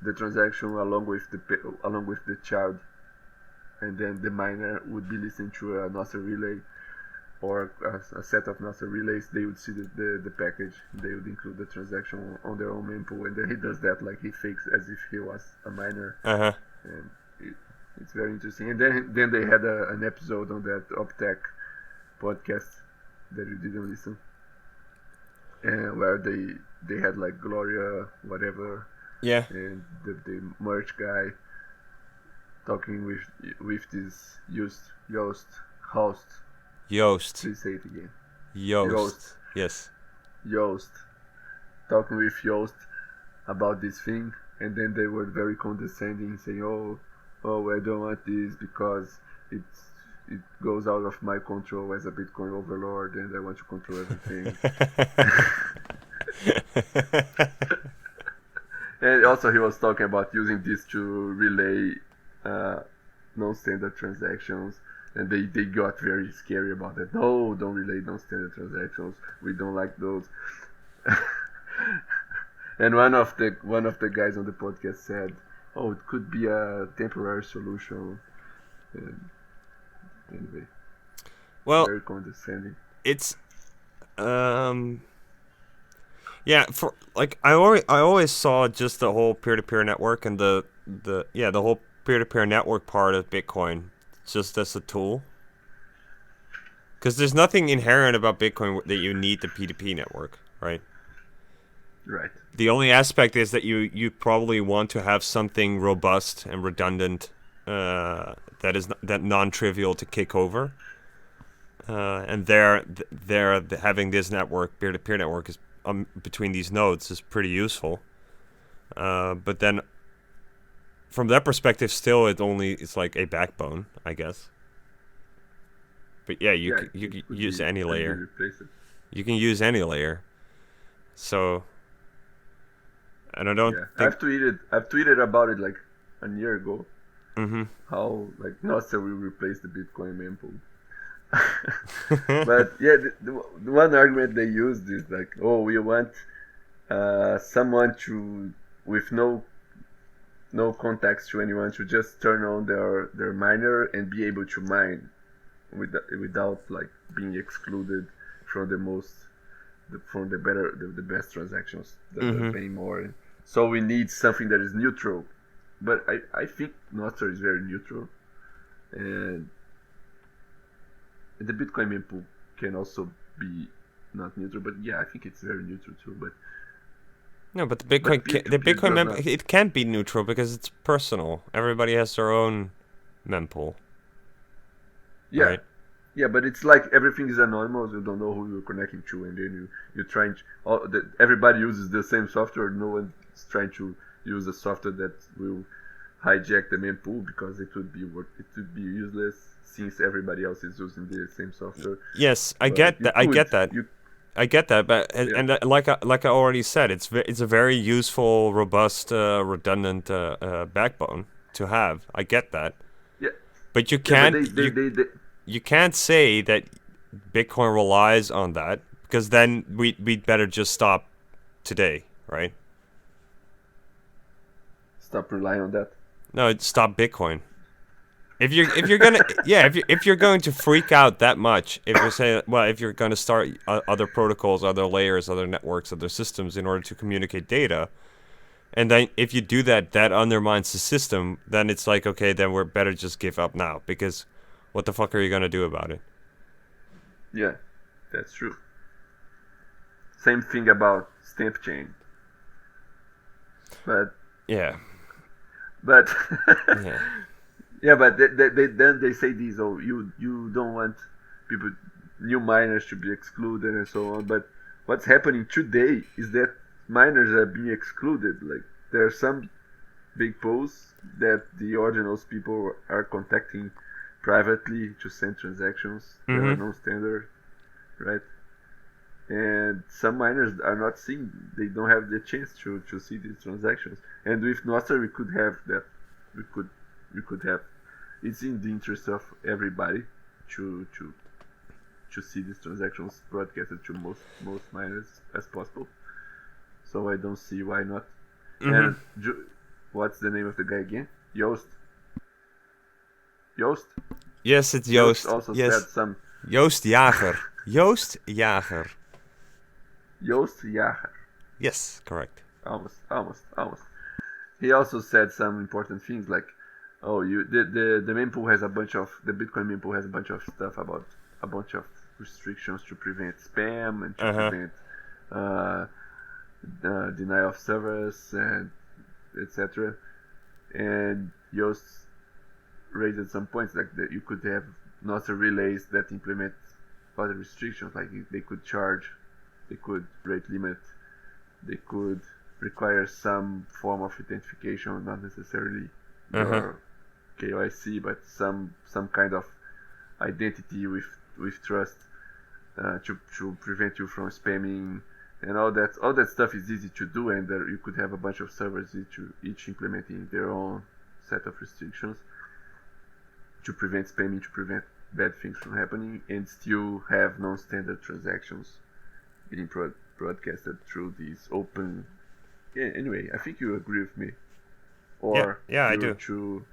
the transaction along with the child, and then the miner would be listening to a Nostr relay or a set of Nostr relays. They would see the package. They would include the transaction on their own mempool, and then he does that like he fakes as if he was a miner. Uh-huh. And it's very interesting. And then they had an episode on that Optech podcast that you didn't listen, and where they had like Gloria whatever, Yeah. and the merch guy talking with this Joost host. Joost. Please say it again. Joost. Yes. Joost talking with Joost about this thing, and then they were very condescending, saying, "Oh, I don't want this because it goes out of my control as a Bitcoin overlord, and I want to control everything." And also, he was talking about using this to relay non-standard transactions, and they got very scary about that. No, don't relay non-standard transactions. We don't like those. And one of the guys on the podcast said, "Oh, it could be a temporary solution." And anyway, Well, very condescending. it's yeah, for like I always saw just the whole peer-to-peer network and the whole peer-to-peer network part of Bitcoin just as a tool. Because there's nothing inherent about Bitcoin that you need the P2P network, right? Right. The only aspect is that you probably want to have something robust and redundant that is that non-trivial to kick over. And having this network, peer-to-peer network, is between these nodes is pretty useful. But then, from that perspective, still it's like a backbone, I guess. But yeah, you can use any layer. You can use any layer. So, and I don't Yeah, think... I've tweeted about it like a year ago, Mm-hmm. how like Nostr will replace the Bitcoin mempool. But yeah, the one argument they used is like, oh, we want someone to with no contacts to anyone to just turn on their miner and be able to mine without like being excluded from from the best transactions that are Mm-hmm. paying more. So we need something that is neutral. But I think Nostr is very neutral, and the Bitcoin mempool can also be not neutral. But yeah, I think it's very neutral too. No, but But peer to the peer Bitcoin does mempool, not. it can't be neutral because it's personal. Everybody has their own mempool, Yeah, right? yeah, but it's like everything is anonymous. You don't know who you're connecting to, and then you're trying. Everybody uses the same software. No one's trying to use a software that will hijack the mempool because it would be useless since everybody else is using the same software. Yes, I But get that. I get that. you I get that, but yeah like I already said, it's a very useful, robust, redundant backbone to have. I get that, yeah but yeah. But they you can't say that Bitcoin relies on that because then we'd better just stop today, right? stop relying on that. No, stop Bitcoin. If you're gonna yeah if you're going to freak out that much, if you're saying, well, if you're going to start other protocols, other layers, other networks, other systems in order to communicate data, and then if you do that, that undermines the system, then it's like, okay, then we're better just give up now, because what the fuck are you gonna do about it? Yeah, that's true. Same thing about stamp chain, but Yeah, but yeah. yeah, but then they say these. Oh, you don't want people, new miners to be excluded and so on. But what's happening today is that miners are being excluded. Like there are some big posts that the ordinals people are contacting privately to send transactions that are Mm-hmm. non-standard, right? And some miners are not seeing. They don't have the chance to see these transactions. And with Nostr, we could have that. We could we could have. It's in the interest of everybody to to to see these transactions broadcasted to most miners as possible. So I don't see why not. Mm-hmm. And what's the name of the guy again? Yost. Yost. Yes, it's Yost Joost. also said Yes, some. Joost Jager. Joost Jager. Yost Jager. Yes, correct. Almost. He also said some important things like, oh, the mempool has a bunch of the Bitcoin mempool has a bunch of stuff about a bunch of restrictions to prevent spam and to Uh huh. prevent uh, denial of service and etc. And Yost raised some points like that you could have Nostr relays that implement other restrictions, like they could charge, they could rate limit, they could require some form of identification, not necessarily Uh huh. your KYC, but some kind of identity with trust to prevent you from spamming, and all that stuff is easy to do, and you could have a bunch of servers each implementing their own set of restrictions to prevent spamming, to prevent bad things from happening, and still have non-standard transactions being broadcasted through these open. Yeah, anyway, I think you agree with me, Yeah, or yeah, I you're do. too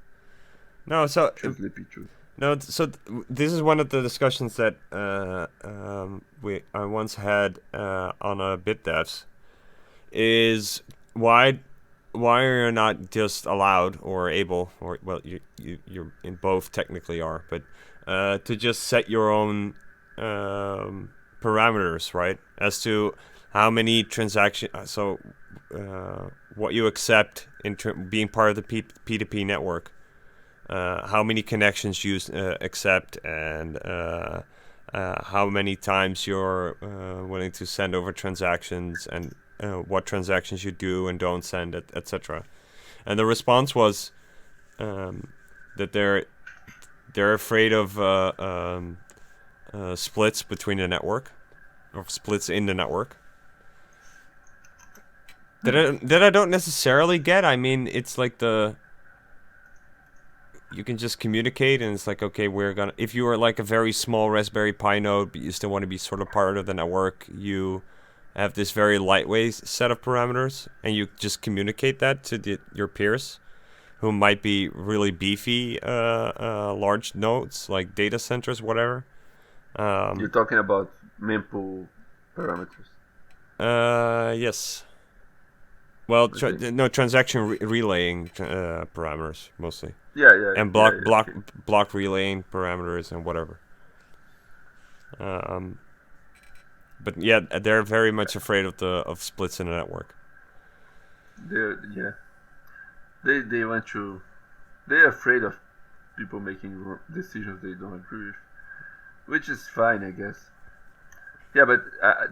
No, so too sleepy too. no, this is one of the discussions that I once had on a bit devs is why are you not just allowed or able, or well, you're in both technically are, but to just set your own parameters, right, as to how many transaction, what you accept in being part of the P2P network, how many connections you accept, and how many times you're willing to send over transactions, and what transactions you do and don't send, etc. And the response was that they're afraid of splits between the network, or splits in the network. That I don't necessarily get. I mean, it's like you can just communicate, and it's like, okay, we're gonna. If you are like a very small Raspberry Pi node, but you still want to be sort of part of the network, you have this very lightweight set of parameters, and you just communicate that to your peers, who might be really beefy, large nodes like data centers, whatever. You're talking about mempool parameters. Yes. Well, Okay. no, transaction relaying parameters mostly, Yeah, yeah, and yeah, yeah. Okay. block relaying parameters and whatever. Um, but yeah, they're very much afraid of splits in the network. Yeah. They want to. They're afraid of people making decisions they don't agree with, which is fine, I guess. Yeah, but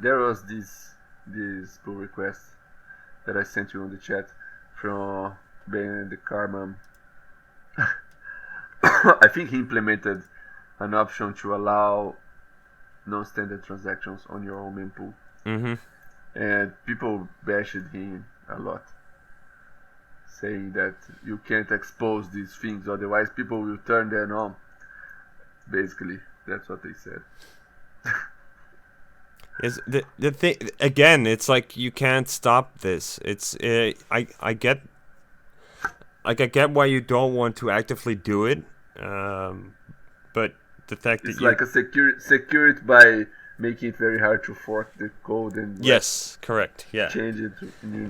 there was this pull request that I sent you on the chat from Ben the Carman. I think he implemented an option to allow non-standard transactions on your own mempool, Mm-hmm. and people bashed him a lot, saying that you can't expose these things, otherwise people will turn them on. Basically, that's what they said. Is the thing again? It's like you can't stop this. It's I get I get why you don't want to actively do it, but the fact that It's you like a secure it by making it very hard to fork the code and yes, correct, yeah, change it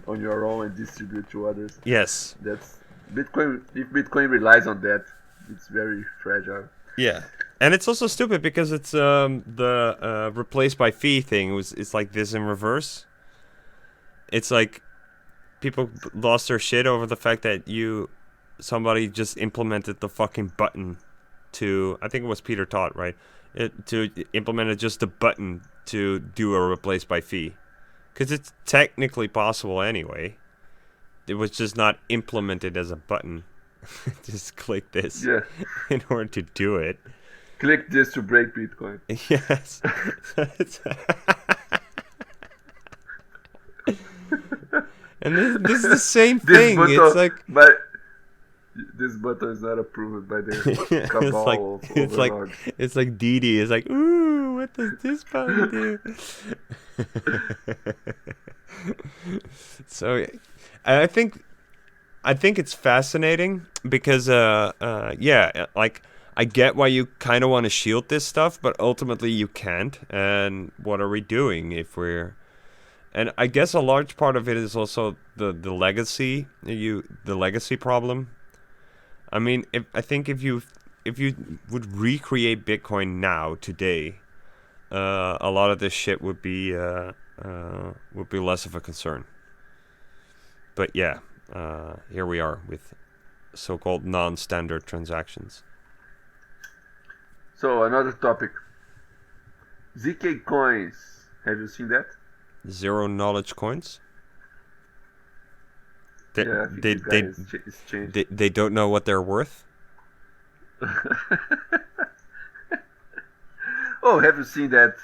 on your own and distribute to others. yes, That's Bitcoin. If Bitcoin relies on that, it's very fragile. yeah, and it's also stupid because it's the replaced by fee thing was it's like this in reverse. It's like people lost their shit over the fact that somebody just implemented the fucking button to, I think it was Peter Todd, right? To implement just the button to do a replace by fee, because it's technically possible anyway. It was just not implemented as a button. Just click this Yeah. in order to do it. Click this to break Bitcoin. Yes. And this is the same This thing. button, It's like but this button is not approved by the cabal of overlords. it's like Didi is like, ooh, what does this button do? So I think it's fascinating because yeah, like I get why you kind of want to shield this stuff, but ultimately you can't. And what are we doing if we're? And I guess a large part of it is also the legacy the legacy problem. I mean, if you would recreate Bitcoin now today, a lot of this shit would be less of a concern. But yeah, here we are with so-called non-standard transactions. So another topic. ZK coins. Have you seen that? Zero knowledge coins. Yeah, I think this guy is changed. They don't know what they're worth. Oh, have you seen that?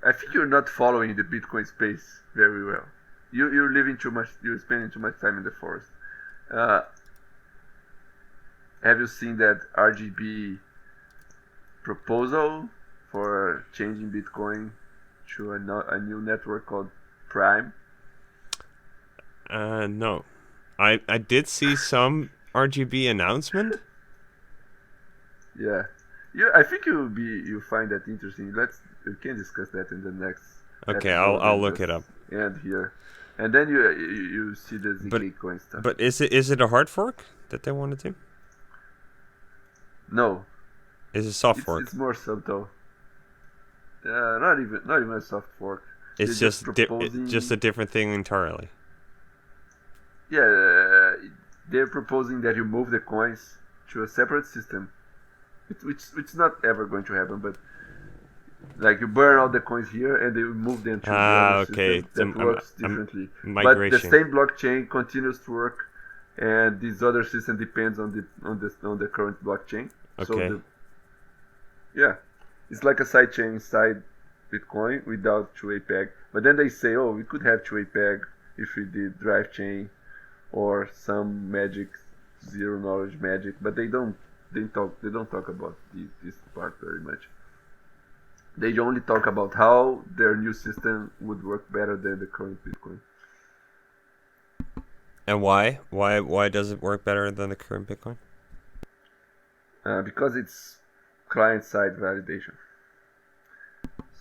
I think you're not following the Bitcoin space very well. You're living too much. You're spending too much time in the forest. Have you seen that RGB proposal for changing Bitcoin to a new network called Prime? No. I did see some RGB announcement. Yeah. I think you'll find that interesting. We can discuss that in the next. Okay, I'll look it up. And here, and then you see the ZK coin stuff. But is it a hard fork that they wanted to? No. It's a soft fork. It's more subtle. Not even a soft fork. It's just a different thing entirely. Yeah, they're proposing that you move the coins to a separate system, which is not ever going to happen. But like you burn all the coins here and they move them to the other system that works differently. Migration. But the same blockchain continues to work, and this other system depends on the current blockchain. Okay. So yeah, it's like a side chain inside Bitcoin without 2A peg. But then they say, oh, we could have 2A peg if we did drive chain or some magic zero knowledge magic, but they don't talk about this part very much. They only talk about how their new system would work better than the current Bitcoin. And why? Why does it work better than the current Bitcoin? Because it's client-side validation.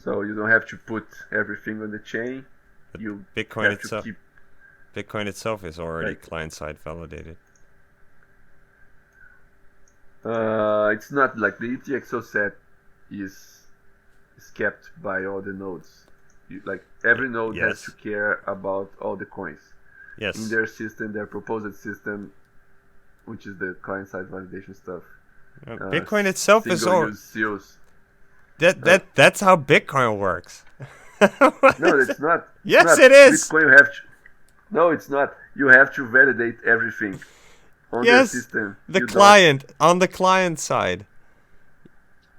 So you don't have to put everything on the chain. But You Bitcoin have to itself, keep Bitcoin itself is already like client-side validated. it's not like the UTXO set is kept by all the nodes. Like every node has to Yes. care about all the coins in Yes. their system, their proposed system, which is the client-side validation stuff. Bitcoin itself is all Single-use seals. that's how Bitcoin works. What No, is it's it? not. It's Yes, not. it is. Bitcoin you have to. No, it's not. You have to validate everything on their Yes, system. the You don't. client on the client side.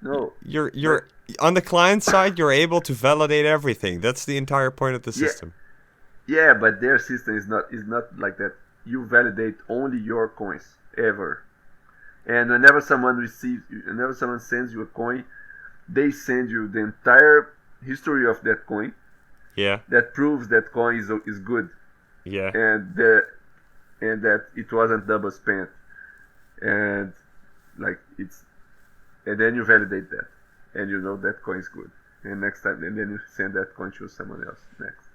No. You're Like on the client side. You're able to validate everything. That's the entire point of the yeah, system. yeah, but their system is not like that. You validate only your coins ever. And whenever someone sends you a coin, they send you the entire history of that coin Yeah, that proves that coin is good yeah. and and that it wasn't double spent and like it's and then you validate that and you know that coin is good and next time and then you send that coin to someone else next.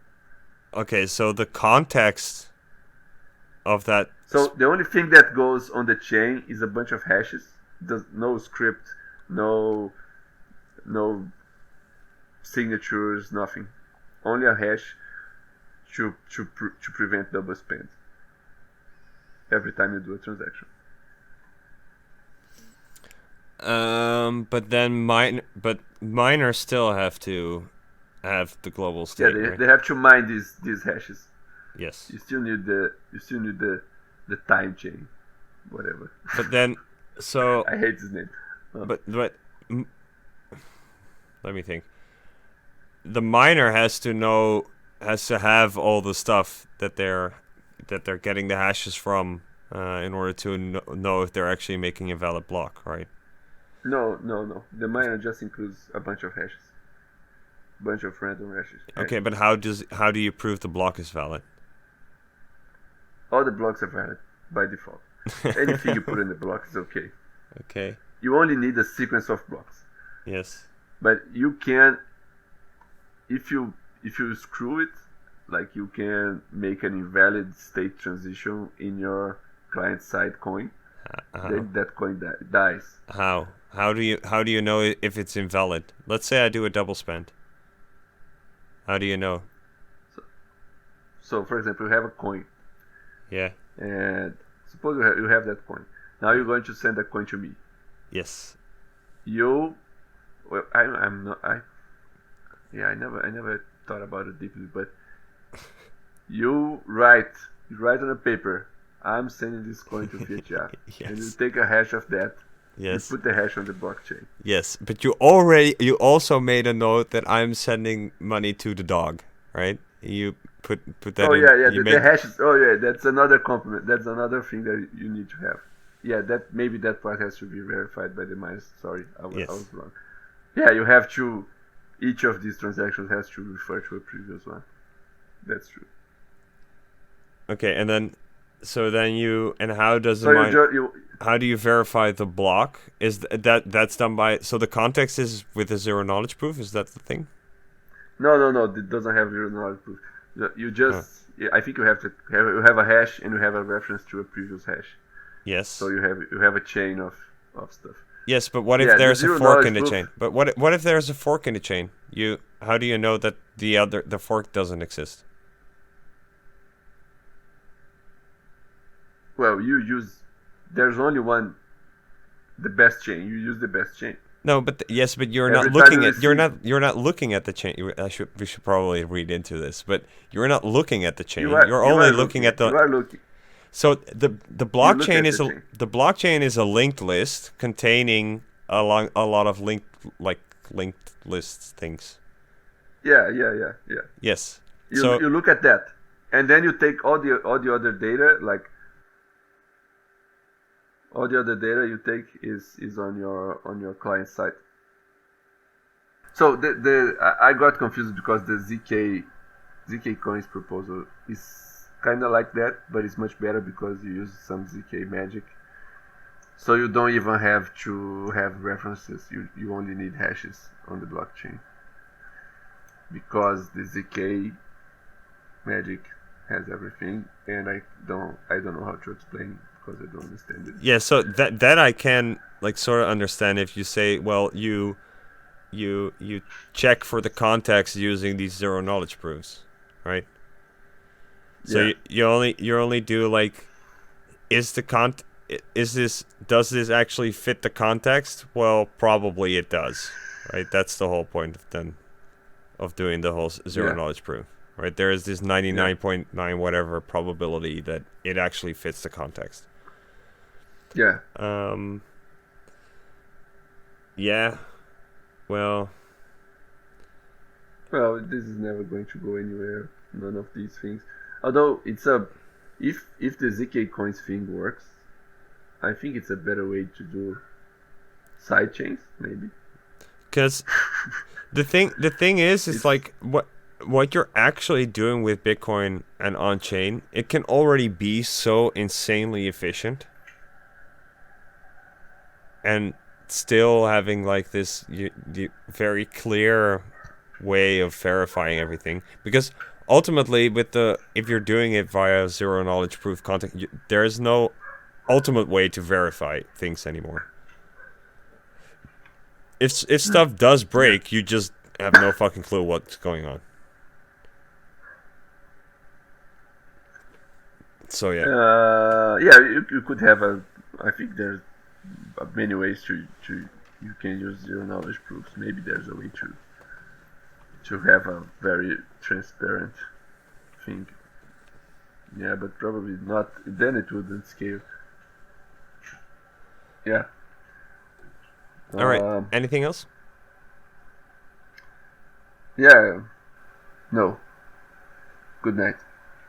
Okay, so the context of that. So the only thing that goes on the chain is a bunch of hashes. There's no script, no no signatures, nothing. Only a hash to prevent double spend every time you do a transaction. But then but miners still have to have the global Yeah, state, right? they have to mine these hashes. Yes. You still need the time chain, whatever. But then, so, I hate this name. m- let me think. The miner has to have all the stuff that they're getting the hashes from, in order to know if they're actually making a valid block, right? No. The miner just includes a bunch of hashes, bunch of random hashes. Okay, Hashes. but how do you prove the block is valid? All the blocks are valid by default. Anything you put in the block is okay. Okay. You only need a sequence of blocks, Yes. but you can if you screw it, like you can make an invalid state transition in your client side coin, How? then that coin dies. How? How do you know if it's invalid? Let's say I do a double spend. How do you know? So, so for example, you have a coin, Yeah. and suppose you have that coin. Now you're going to send that coin to me. Yes. You, well, I'm not. I never thought about it deeply, but you write on a paper. I'm sending this coin to fiatjaf, and you Yes. take a hash of that. You Yes. put the hash on the blockchain. Yes. But you also made a note that I'm sending money to the dog, right? You put that Oh in. yeah. You The make. hash is. Oh yeah, that's another complement. That's another thing that you need to have. Yeah, that maybe that part has to be verified by the miners. Sorry, I was Yes. wrong. Yeah, you have to. Each of these transactions has to refer to a previous one. That's true. Okay, and then, so then how does the So mine? you How do you verify the block? That's done by? So the context is with a zero knowledge proof. Is that the thing? no. It doesn't have zero knowledge proof. You Oh, just. Yeah, I think you have to have a hash and you have a reference to a previous hash. So yes. you have a chain of stuff. Yes, but what if Yeah, the there's a zero fork knowledge in the chain? proof. But what if there's a fork in the chain? How do you know that the fork doesn't exist? Well, you use. There's only one. The best chain. You use the best chain. No, but yes, but you're not Every time you looking at receive. you're not looking at the chain. We should probably read into this, but you're not looking at the You chain. are You're you only are looking looking. at the. You are looking. So the You look blockchain at is the chain. the blockchain is a linked list containing a lot of linked lists things. Yeah. Yes. You So you look at that, and then you take all the other data, like All the other data you take is on your client side. So I got confused because the ZK coins proposal is kind of like that, but it's much better because you use some ZK magic. So you don't even have to have references. You only need hashes on the blockchain because the ZK magic has everything, and I don't know how to explain because I don't understand it. Yeah, so that I can like sort of understand if you say, well, you check for the context using these zero knowledge proofs, right? So Yeah. you only do like, is does this actually fit the context? Well, probably it does, right? That's the whole point of doing the whole zero Yeah. knowledge proof, right? There is this Yeah. 99.9 whatever probability that it actually fits the context. Yeah. Yeah. Well, Well, this is never going to go anywhere. None of these things. Although it's a, if the ZK coins thing works, I think it's a better way to do side chains, maybe. because the thing is, it's It's like what you're actually doing with Bitcoin and on chain, it can already be so insanely efficient, and still having like this very clear way of verifying everything. Because ultimately, with the if you're doing it via zero knowledge proof context, there is no ultimate way to verify things anymore. If stuff does yeah. break, you just have no fucking clue what's going on. So yeah. Yeah, you could have a. I think there's many ways to you can use zero knowledge proofs. Maybe there's a way to have a very transparent thing. Yeah, but probably not. Then it wouldn't scale. Yeah. All right. Um, Anything else? yeah. No. Good night.